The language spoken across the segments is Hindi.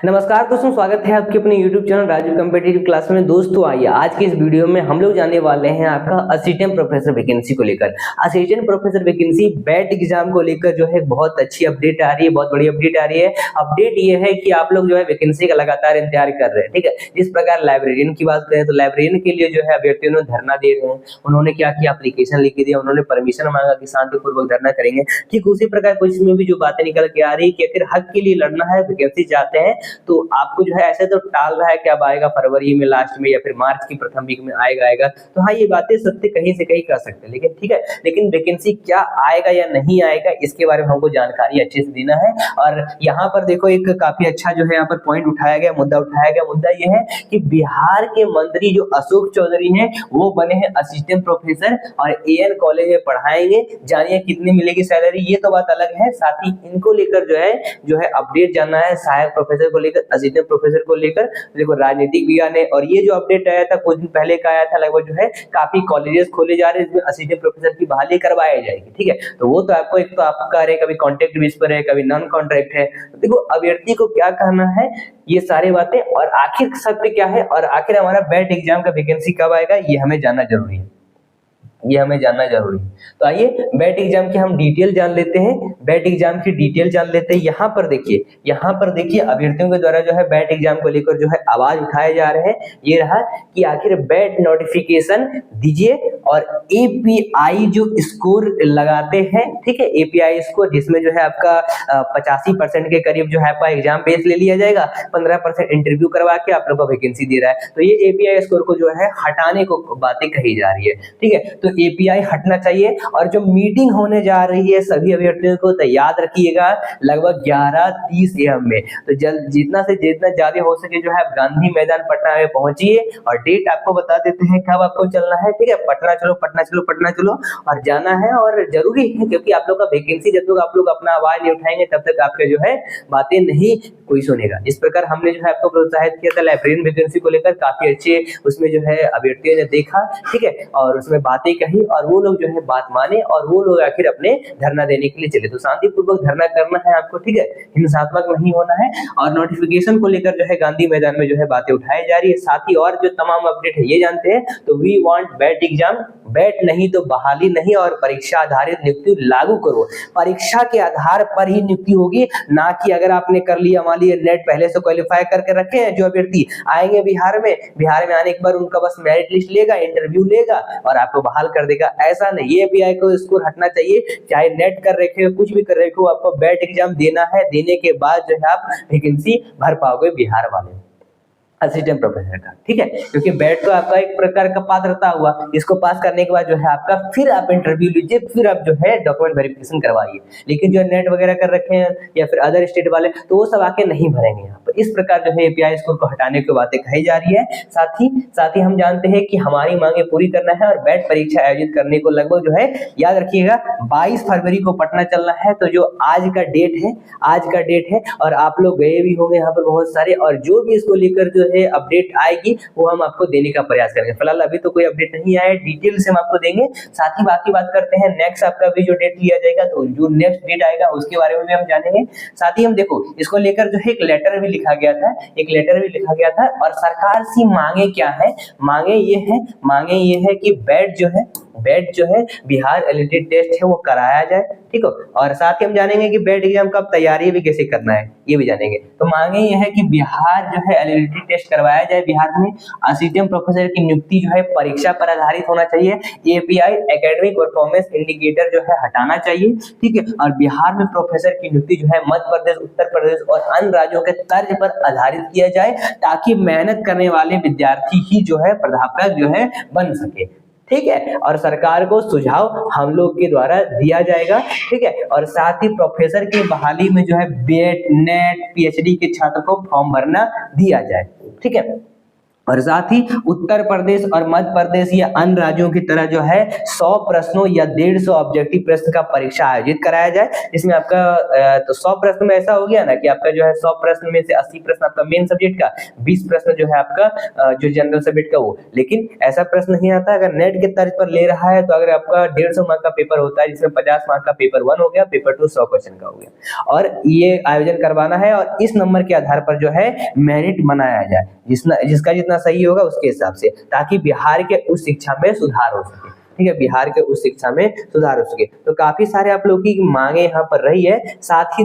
नमस्कार दोस्तों, स्वागत है आपके अपने YouTube channel Raju competitive class में। दोस्तों आइए आज की इस वीडियो में हम लोग जानने वाले हैं आपका असिस्टेंट प्रोफेसर वैकेंसी को लेकर। Assistant professor vacancy bat exam को लेकर जो है बहुत अच्छी अपडेट आ रही है, बहुत बड़ी अपडेट आ रही है। अपडेट ये है कि आप लोग जो है वैकेंसी का लगातार इंतजार कर रहे हैं, ठीक है। जिस प्रकार लाइब्रेरियन की बात करें तो लाइब्रेरियन के लिए जो है अभ्यर्थियों ने धरना दे रहे हैं। उन्होंने क्या किया, एप्लीकेशन लिख के दिया, उन्होंने परमिशन मांगा कि शांतिपूर्वक धरना करेंगे। ठीक उसी प्रकार कुछ में भी जो बातें निकल के आ रही है कि अगर हक के लिए लड़ना है, वैकेंसी चाहते हैं तो आपको जो है ऐसे तो टाल रहा है कि अब आएगा फरवरी में लास्ट में या फिर मार्च की प्रथम वीक में आएगा। तो हाँ, ये बातें सत्य कहीं से कहीं कर सकते हैं, लेकिन ठीक है, लेकिन वैकेंसी क्या आएगा या नहीं आएगा इसके बारे में हमको जानकारी अच्छे से देना है। और यहाँ पर देखो एक काफी अच्छा जो है यहाँ पर पॉइंट उठाया गया, मुद्दा ये है कि बिहार के मंत्री जो अशोक चौधरी हैं वो बने हैं असिस्टेंट प्रोफेसर और एएन कॉलेज में पढ़ाएंगे। जानिए कितनी मिलेगी सैलरी, ये तो बात अलग है। साथ ही इनको लेकर जो है अपडेट जानना है, सहायक प्रोफेसर को लेकर, असिस्टेंट प्रोफेसर को लेकर। देखो राजनीतिक विज्ञान है और ये जो अपडेट आया था कुछ दिन पहले का आया था, लगभग जो है काफी कॉलेजेस खोले जा रहे हैं इसमें असिस्टेंट प्रोफेसर की बहाली करवाई जाएगी, ठीक है। तो वो तो आपको एक तो आपका है, कभी कॉन्ट्रैक्ट बेस पर है, कभी नॉन कॉन्ट्रैक्ट है। तो देखो अभ्यर्थी को क्या कहना है, ये सारी बातें और आखिर सत्य क्या है और आखिर हमारा बैट एग्जाम का वैकेंसी कब आएगा ये हमें जानना जरूरी है। तो आइए बैट एग्जाम की हम डिटेल जान लेते हैं। बैट एग्जाम की डिटेल जान लेते हैं। यहाँ पर देखिए अभ्यर्थियों के द्वारा जो है बैट एग्जाम को लेकर जो है आवाज उठाए जा रहे हैं। ये रहा कि आखिर बैट नोटिफिकेशन दीजिए और एपीआई जो स्कोर लगाते हैं, ठीक है, एपीआई स्कोर जिसमें जो है आपका 85% के करीब जो है आपका एग्जाम बेस ले लिया जाएगा, 15% इंटरव्यू करवा के आप लोग को वैकेंसी दे रहा है। तो ये एपीआई स्कोर को जो है हटाने को बातें कही जा रही है, ठीक है। तो एपीआई हटना चाहिए। और जो मीटिंग होने जा रही है सभी अभ्यर्थियों को तो याद रखिएगा लगभग 11:30 AM में। तो जितना ज्यादा हो सके जो है गांधी मैदान पटना में पहुंचिए और डेट आपको बता देते हैं कब आपको चलना है, ठीक है। पटना चलो और जाना है। और जरूरी है क्योंकि आप लोग का वैकेंसी जब तक आप लोग अपना आवाज नहीं उठाएंगे तब तक आपके जो है बातें नहीं कोई सुनेगा। इस प्रकार हमने जो है आपको प्रोत्साहित किया था लाइब्रेरियन वैकेंसी को लेकर, काफी अच्छे उसमें जो है अभ्यर्थियों ने देखा, ठीक है, और उसमें बातें कही और वो लोग जो है बात माने और वो लोग आखिर अपने धरना देने के लिए चले। तो शांतिपूर्वक धरना करना है आपको, ठीक है, हिंसात्मक नहीं होना है। और नोटिफिकेशन को लेकर जो है गांधी मैदान में जो है बातें उठाई जा रही है। साथ ही और जो तमाम अपडेट है ये जानते हैं। तो we want BET exam, BET नहीं तो बहाली नहीं और परीक्षा आधारित नियुक्ति लागू करो। परीक्षा के आधार पर ही नियुक्ति होगी, ना कि अगर आपने कर लिया, मान लीजिए नेट पहले से क्वालिफाई करके रखे हैं जो अभ्यर्थी आएंगे बिहार में आने के बाद उनका बस मेरिट लिस्ट लेगा, इंटरव्यू लेगा और आपको बहाल कर देगा। ऐसा नहीं, ये एपीआई को स्कोर हटना चाहिए। चाहे नेट कर रखे हो, कुछ भी कर रखे हो, आपको बैट एग्जाम देना है। देने के बाद जो है आप वैकेंसी भर पाओगे बिहार वाले असिस्टेंट प्रोफेसर का, ठीक है। क्योंकि बैट तो आपका एक प्रकार का पात्रता हुआ, इसको पास करने के बाद जो है आपका फिर आप इंटरव्यू लीजिए, फिर आप जो है डॉक्यूमेंट वेरिफिकेशन करवाइए। लेकिन जो नेट वगैरह कर रखे हैं या फिर अदर स्टेट वाले तो वो सब आके नहीं भरेंगे यहाँ पर। इस प्रकार जो है एपीआई स्कोर को हटाने की बातें कही जा रही है। साथ ही हम जानते हैं कि हमारी मांगे पूरी करना है और बैट परीक्षा आयोजित करने को लगभग जो है याद रखिएगा 22 फरवरी को पटना चलना है। तो जो आज का डेट है और आप लोग गए भी होंगे यहाँ पर बहुत सारे, और जो भी इसको लेकर जो है अपडेट आएगी वो हम आपको देने का प्रयास करेंगे। फिलहाल अभी तो कोई अपडेट नहीं आया है, डिटेल से हम आपको देंगे। साथ ही बाकी बात करते हैं नेक्स्ट आपका भी जो डेट लिया जाएगा, तो जो नेक्स्ट डेट आएगा उसके बारे में भी हम जानेंगे। साथ ही हम देखो इसको लेकर जो है एक लेटर भी लिखा गया था और सरकार से मांगे क्या है, मांगे ये है कि बैट जो है बिहार एलईडी टेस्ट है वो कराया जाए, ठीक है। और साथ ही हम जानेंगे कि बैट एग्जाम का तैयारी भी कैसे करना है ये भी जानेंगे। तो मांगे ये है कि बिहार जो है एलईडी टेस्ट करवाया जाए बिहार में। असिस्टेंट प्रोफेसर की नियुक्ति जो है परीक्षा पर आधारित होना चाहिए। एपीआई एकेडमिक परफॉर्मेंस इंडिकेटर जो है हटाना चाहिए, ठीक है। और बिहार में प्रोफेसर की नियुक्ति जो है मध्य प्रदेश, उत्तर प्रदेश और अन्य राज्यों के तर्ज पर आधारित किया जाए ताकि मेहनत करने वाले विद्यार्थी ही जो है प्राध्यापक जो है बन सके, ठीक है। और सरकार को सुझाव हम लोग के द्वारा दिया जाएगा, ठीक है। और साथ ही प्रोफेसर की बहाली में जो है बीएड, नेट, पीएचडी के छात्र को फॉर्म भरना दिया जाए, ठीक है। और साथ ही उत्तर प्रदेश और मध्य प्रदेश या अन्य राज्यों की तरह जो है 100 प्रश्नों या 150 ऑब्जेक्टिव प्रश्न का परीक्षा आयोजित कराया जाए, जिसमें आपका तो 100 प्रश्न में ऐसा हो गया ना कि आपका जो है 100 प्रश्न में से 80 प्रश्न आपका मेन सब्जेक्ट का, 20 प्रश्न जो है आपका जो जनरल सब्जेक्ट का वो। लेकिन ऐसा प्रश्न नहीं आता अगर नेट के तर्ज पर ले रहा है, तो अगर आपका 150 मार्क का पेपर होता है जिसमें 50 मार्क का पेपर 1 हो गया, पेपर 2 100 क्वेश्चन का हो गया, और ये आयोजन करवाना है और इस नंबर के आधार पर जो है मेरिट बनाया जाए, जिसका जितना सही होगा उसके हिसाब से, ताकि बिहार के उच्च शिक्षा में सुधार हो सके। ठीक है, बिहार के उच्च शिक्षा में सुधार हो सके। तो काफी सारे आप लोगों की मांगे यहाँ पर रही है। साथ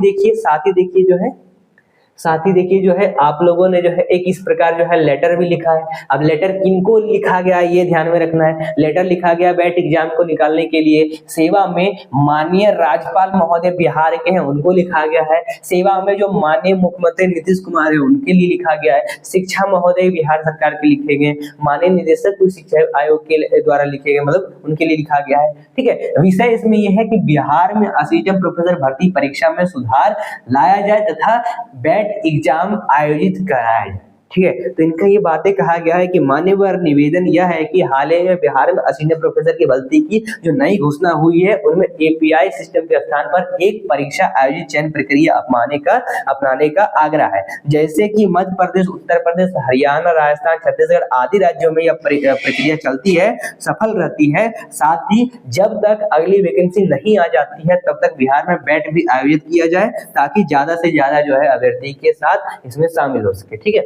ही देखिए जो है आप लोगों ने जो है एक इस प्रकार जो है लेटर भी लिखा है। अब लेटर किनको लिखा गया ये ध्यान में रखना है। लेटर लिखा गया बैट एग्जाम को निकालने के लिए सेवा में माननीय राज्यपाल महोदय बिहार के हैं उनको लिखा गया है, सेवा में जो माननीय मुख्यमंत्री नीतीश कुमार है उनके लिए लिखा गया है, शिक्षा महोदय बिहार सरकार के लिखे गए, माननीय निदेशक उच्च शिक्षा आयोग के द्वारा लिखे गए, मतलब उनके लिए लिखा गया है। ठीक है, विषय इसमें यह है कि बिहार में असिस्टेंट प्रोफेसर भर्ती परीक्षा में सुधार लाया जाए तथा बैट एग्जाम आयोजित कराया जाए। ठीक है, तो इनका ये बातें कहा गया है कि मान्यवर निवेदन यह है कि हाल ही में बिहार में असिस्टेंट प्रोफेसर की भर्ती की जो नई घोषणा हुई है उनमें एपीआई सिस्टम के स्थान पर एक परीक्षा आयोजित चयन प्रक्रिया अपनाने का आग्रह है। जैसे कि मध्य प्रदेश, उत्तर प्रदेश, हरियाणा, राजस्थान, छत्तीसगढ़ आदि राज्यों में यह प्रक्रिया चलती है, सफल रहती है। साथ ही जब तक अगली वैकेंसी नहीं आ जाती है तब तक बिहार में बैट भी आयोजित किया जाए, ताकि ज्यादा से ज्यादा जो है अभ्यर्थी के साथ इसमें शामिल हो सके। ठीक है,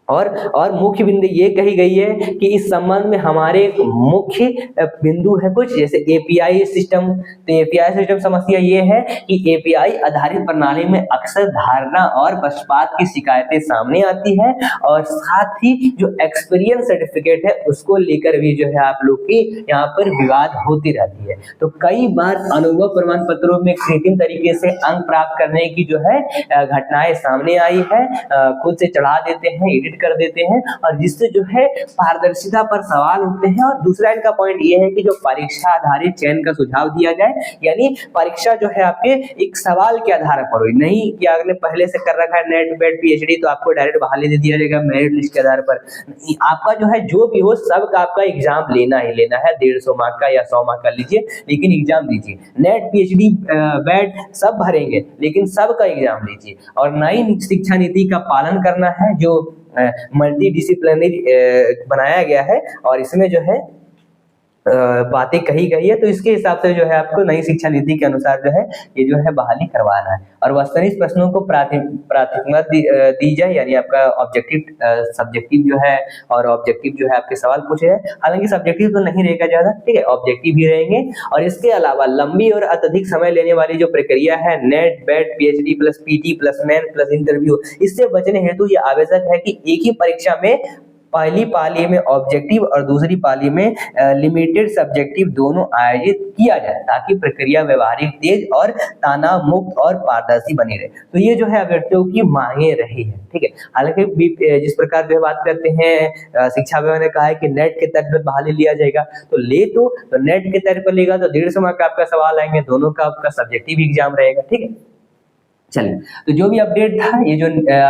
और मुख्य बिंदु ये कही गई है कि इस संबंध में हमारे मुख्य बिंदु है कुछ, जैसे एपीआई सिस्टम। तो एपीआई सिस्टम समस्या ये है कि एपीआई आधारित प्रणाली में अक्सर धारणा और पक्षपात की शिकायतें सामने आती है, और साथ ही जो एक्सपीरियंस सर्टिफिकेट है उसको लेकर भी जो है आप लोग की यहाँ पर विवाद होती रहती है। तो कई बार अनुभव प्रमाण पत्रों में कृत्रिम तरीके से अंक प्राप्त करने की जो है घटनाएं सामने आई है, खुद से चढ़ा देते हैं, एडिट कर देते हैं, और जिससे जो है पारदर्शिता पर सवाल उठते हैं। और दूसरा इनका पॉइंट ये है कि जो परीक्षा आधारित चयन का सुझाव दिया जाए, यानी परीक्षा जो है आपके एक सवाल के आधार पर हुई, नहीं कि आपने पहले से कर रखा है नेट बेट पीएचडी तो आपको डायरेक्ट बहाली दे दिया जाएगा मेरिट लिस्ट के आधार पर। आपका जो है जो भी हो सबका आपका एग्जाम लेना ही लेना है, 150 मार्क का या 100 मार्क का लीजिए, लेकिन एग्जाम दीजिए। नेट पीएचडी बैट सब भरेंगे लेकिन सबका एग्जाम लीजिए। और नई शिक्षा नीति का पालन करना है जो मल्टी डिसिप्लिनरी बनाया गया है, और इसमें जो है बातें कही गई है। तो इसके हिसाब से जो है आपको नई शिक्षा नीति के अनुसार जो है ये जो है बहाली करवाना है। और वस्तुनिष्ठ प्रश्नों को प्राथमिकता दी जाए, यानी आपका ऑब्जेक्टिव सब्जेक्टिव जो है और ऑब्जेक्टिव जो है आपके सवाल पूछे हैं। हालांकि सब्जेक्टिव तो नहीं रहेगा ज्यादा, ठीक है, ऑब्जेक्टिव ही रहेंगे। और इसके अलावा लंबी और अत्यधिक समय लेने वाली जो प्रक्रिया है NET BET PhD plus PT plus main plus interview, इससे बचने हेतु ये आवश्यक है कि एक ही परीक्षा में पहली पाली में ऑब्जेक्टिव और दूसरी पाली में लिमिटेड सब्जेक्टिव दोनों आयोजित किया जाए, ताकि प्रक्रिया व्यवहारिक, तेज और तनाव मुक्त और पारदर्शी बनी रहे। तो ये जो है अभ्यर्थियों की मांगे रही है। ठीक है, हालांकि जिस प्रकार से बात करते हैं शिक्षा विभाग ने कहा है कि नेट के तर्ज पर बहाली लिया जाएगा, तो नेट के तर्ज पर लेगा तो 150 मार्क का आपका सवाल आएंगे, दोनों का आपका सब्जेक्टिव एग्जाम रहेगा। ठीक है, चलिए, तो जो भी अपडेट था ये जो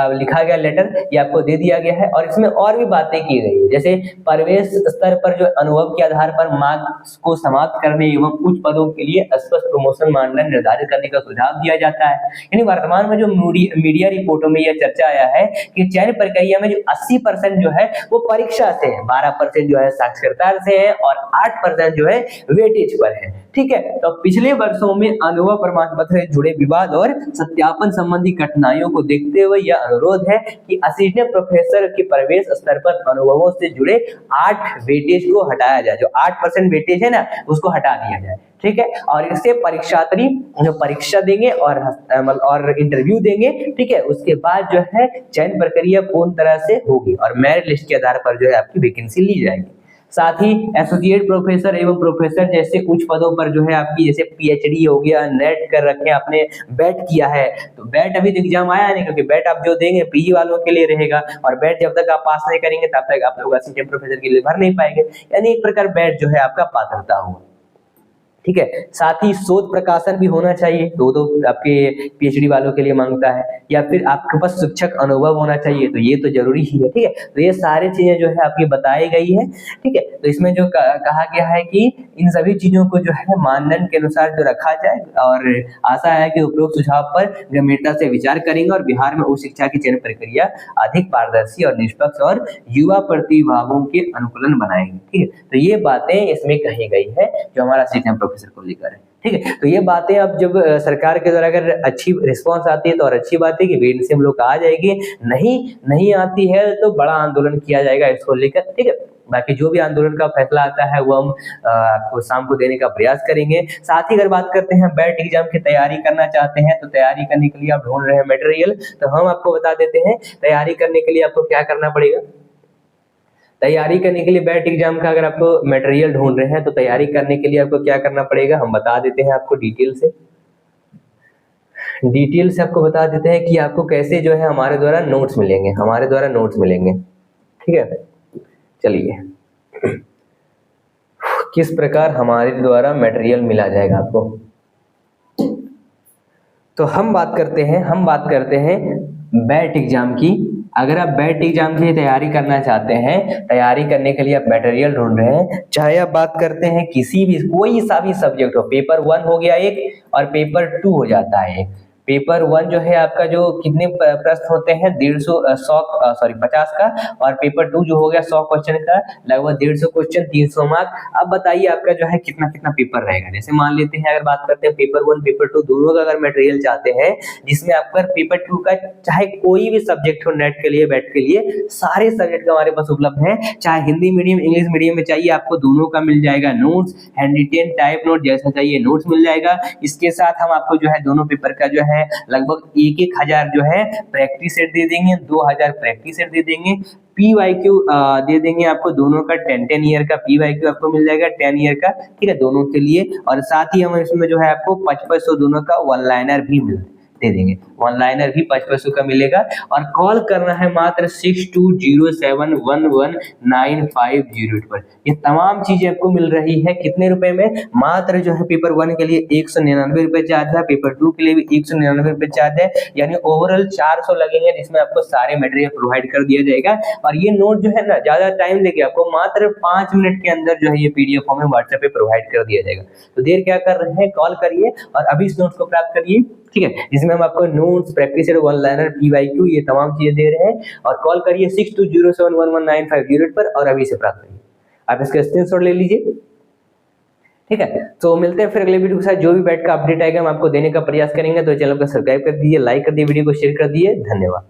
लिखा गया लेटर ये आपको दे दिया गया है। और इसमें और भी बातें की गई है, जैसे प्रवेश स्तर पर जो अनुभव के आधार पर मार्क्स को समाप्त करने एवं उच्च पदों के लिए स्पष्ट प्रमोशन मानदंड निर्धारित करने का सुझाव दिया जाता है। यानी वर्तमान में जो मीडिया रिपोर्टों में यह चर्चा आया है कि चयन प्रक्रिया में जो 80% जो है वो परीक्षा से है, 12% जो है साक्षरता से है और 8% जो है वेटेज पर है। ठीक है, तो पिछले वर्षों में अनुभव प्रमाण पत्र से जुड़े विवाद और सत्यापन संबंधी कठिनाइयों को देखते हुए यह अनुरोध है कि असिस्टेंट प्रोफेसर के प्रवेश स्तर पर अनुभवों से जुड़े 8 वेटेज को हटाया जाए। जो 8% वेटेज है ना उसको हटा दिया जाए। ठीक है, और इससे परीक्षार्थी जो परीक्षा देंगे और इंटरव्यू देंगे, ठीक है, उसके बाद जो है चयन प्रक्रिया पूर्ण तरह से होगी और मेरिट लिस्ट के आधार पर जो है आपकी वैकेंसी ली जाएगी। साथ ही एसोसिएट प्रोफेसर एवं प्रोफेसर जैसे उच्च पदों पर जो है आपकी जैसे पीएचडी हो गया, नेट कर रखे, आपने बैट किया है, तो बैट अभी तो एग्जाम आया नहीं, क्योंकि बैट आप जो देंगे पीजी वालों के लिए रहेगा, और बैट जब तक आप पास नहीं करेंगे तब तक आप लोग असिस्टेंट प्रोफेसर के लिए भर नहीं पाएंगे। यानी एक प्रकार बैट जो है आपका पात्रता हुआ। ठीक है। साथ ही शोध प्रकाशन भी होना चाहिए, तो आपके पीएचडी वालों के लिए मांगता है, या फिर आपके पास शिक्षक अनुभव होना चाहिए, तो ये तो जरूरी ही है, ठीक है। तो ये सारी चीजें जो है आपकी बताई गई है, ठीक है। तो इसमें जो कहा गया है कि इन सभी चीजों को जो है मानदंड के अनुसार जो रखा जाए, और आशा है कि उपरोक्त सुझाव पर गंभीरता से विचार करेंगे और बिहार में उच्च शिक्षा की चयन प्रक्रिया अधिक पारदर्शी और निष्पक्ष और युवा प्रतिभागों के अनुकूलन बनाएंगे, ठीक है। तो ये बातें इसमें कही गई है जो हमारा सीएम प्रोफेसर को लेकर है, ठीक है। तो ये बातें अब जब सरकार के द्वारा अगर अच्छी रिस्पांस आती है तो और अच्छी बात है कि वैकेंसी हम लोग आ जाएगी, नहीं आती है तो बड़ा आंदोलन किया जाएगा इसको लेकर, ठीक है। बाकी जो भी आंदोलन का फैसला आता है वो हम आपको शाम को देने का प्रयास करेंगे। साथ ही अगर बात करते हैं बैट एग्जाम की तैयारी करना चाहते हैं, तो तैयारी करने के लिए आप ढूंढ रहे हैं मटेरियल, तो हम आपको बता देते हैं तैयारी करने के लिए आपको क्या करना पड़ेगा। तैयारी करने के लिए बैट एग्जाम का अगर आपको मटेरियल ढूंढ रहे हैं तो तैयारी करने के लिए आपको क्या करना पड़ेगा, हम बता देते हैं आपको डिटेल से आपको बता देते हैं कि आपको कैसे जो है हमारे द्वारा नोट्स मिलेंगे, ठीक है। चलिए, किस प्रकार हमारे द्वारा मटेरियल मिला जाएगा आपको, तो हम बात करते हैं बैट एग्जाम की। अगर आप बैट एग्जाम की तैयारी करना चाहते हैं, तैयारी करने के लिए आप मटेरियल ढूंढ रहे हैं, चाहे आप बात करते हैं कोई सा भी सब्जेक्ट हो, पेपर 1 हो गया एक और पेपर 2 हो जाता है एक। पेपर 1 जो है आपका जो कितने प्रश्न होते हैं 50 का, और पेपर 2 जो हो गया 100 क्वेश्चन का, लगभग 150 क्वेश्चन 300 मार्क। अब बताइए आपका जो है कितना पेपर रहेगा। जैसे मान लेते हैं अगर बात करते हैं पेपर 1 पेपर 2 दोनों का अगर मटेरियल चाहते हैं, जिसमें आपका पेपर 2 का चाहे कोई भी सब्जेक्ट हो, नेट के लिए बैट के लिए सारे सब्जेक्ट हमारे पास उपलब्ध है। चाहे हिंदी मीडियम इंग्लिश मीडियम में चाहिए आपको दोनों का मिल जाएगा notes, hand retain type note जैसा चाहिए नोट्स मिल जाएगा। इसके साथ हम आपको जो है दोनों पेपर का जो है लगभग 1,000 जो है प्रैक्टिस सेट दे देंगे, 2,000 प्रैक्टिस सेट दे देंगे, PYQ दे देंगे आपको दोनों का 10 ईयर का PYQ आपको मिल जाएगा 10 ईयर का, ठीक है, दोनों के लिए। और साथ ही हम इसमें जो है आपको 5500 दोनों का वन लाइनर भी दे देंगे, वन लाइनर भी 5500 का मिलेगा। और कॉल करना है मात्र 6207119508 पर। ये तमाम चीजें आपको मिल रही है कितने रुपए में, मात्र जो है पेपर 1 के लिए 199 रुपए चार्ज है, पेपर 2 के लिए भी 199 रुपए चार्ज है, यानी ओवरऑल 400 लगेंगे, जिसमें आपको सारे मटेरियल प्रोवाइड कर दिया जाएगा। और ये नोट जो है ना ज्यादा टाइम लेके आपको मात्र 5 मिनट के अंदर जो है ये PDF फॉर्म में व्हाट्सएप पे प्रोवाइड कर दिया जाएगा। तो देर क्या कर रहे हैं, कॉल करिए और अभी इस नोट्स को प्राप्त करिए, ठीक है, जिसमें हम आपको notes practice set one liner PYQ ये तमाम चीजें दे रहे हैं। और कॉल करिए 6207119508 पर और अभी से प्राप्त करिए। आप इसका स्क्रीनशॉट ले लीजिए, ठीक है। तो मिलते हैं फिर अगले वीडियो के साथ। जो भी बैट का अपडेट आएगा हम आपको देने का प्रयास करेंगे। तो चैनल को सब्सक्राइब कर दीजिए, लाइक कर दिए, वीडियो को शेयर कर दिए। धन्यवाद।